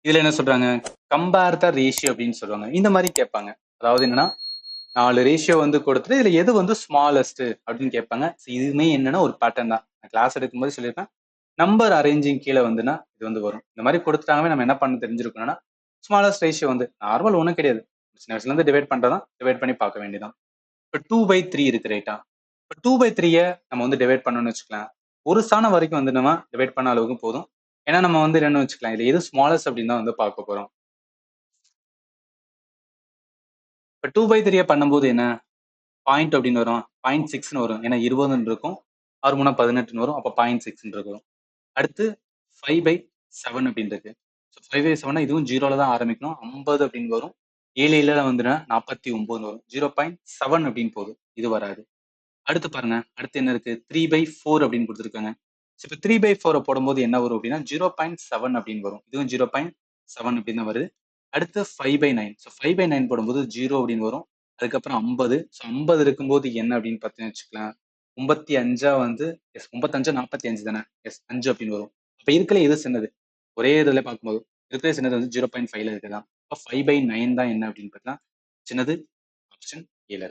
இதுல என்ன சொல்றாங்க? கம்பேர் த ரேஷியோ அப்படின்னு சொல்லுவாங்க. இந்த மாதிரி கேட்பாங்க. அதாவது என்னன்னா 4 ரேஷியோ வந்து கொடுத்துட்டு இதுல எது வந்து ஸ்மாலஸ்ட் அப்படின்னு கேட்பாங்க. இதுவுமே என்னன்னா ஒரு பேட்டர்ன் தான். நான் கிளாஸ் எடுக்கும்போது சொல்லியிருப்பேன். நம்பர் அரேஞ்சிங் கீழே வந்துன்னா இது வந்து வரும். இந்த மாதிரி கொடுத்துட்டாங்கன்னு நம்ம என்ன பண்ண தெரிஞ்சிருக்கணும்னா ஸ்மாலஸ்ட் ரேஷியோ வந்து நார்மல் ஒன்றும் கிடையாது. சின்ன வயசுல இருந்து டிவைட் பண்றதான் டிவைட் பண்ணி பார்க்க வேண்டியதான். இப்போ 2/3 இருக்கு ரைட்டா? இப்போ 2/3 நம்ம வந்து டிவைட் பண்ணணும்னு வச்சுக்கலாம். ஒரு ஸ்தானம் வரைக்கும் வந்து நம்ம டிவைட் பண்ண அளவுக்கு போதும். ஏன்னா நம்ம வந்து என்னன்னு வச்சுக்கலாம். இதுல எது ஸ்மாலஸ்ட் அப்படின்னு தான் வந்து பார்க்க போறோம். இப்போ 2/3 பண்ணும்போது என்ன பாயிண்ட் அப்படின்னு வரும். 0.6ன்னு வரும். ஏன்னா 20ன்னு இருக்கும். 6 3 18ன்னு வரும். அப்போ 0.6ன்னு இருக்கும். அடுத்து 5/7 அப்படின்னு இருக்கு. ஸோ 5/7 இதுவும் 0ல தான் ஆரம்பிக்கணும். 50 அப்படின்னு வரும். 7 7ல வந்துன்னா 49 வரும். 0.7 அப்படின்னு போகுது. இது வராது. அடுத்து பாருங்க. அடுத்து என்ன இருக்கு? 3/4 அப்படின்னு கொடுத்துருக்காங்க. இப்போ 3/4 போடும்போது என்ன வரும் அப்படின்னா 0.7 அப்படின்னு வரும். இதுவும் 0.7 அப்படின்னு தான் வருது. அடுத்து 5/9. ஸோ 5/9 போடும்போது 0 அப்படின்னு வரும். அதுக்கப்புறம் 50. ஸோ 50 இருக்கும்போது என்ன அப்படின்னு பார்த்தீங்கன்னு வச்சுக்கலாம். 55 வந்து எஸ் 55 45 தானே? எஸ் 5 அப்படின்னு வரும். அப்ப இருக்கல எது சின்னது? ஒரே இதுல பார்க்கும்போது இருக்கிற சின்னது வந்து 0.5ல இருக்குதான். அப்ப 5/9 தான் என்ன அப்படின்னு பார்த்தா சின்னது ஆப்ஷன் ஏல.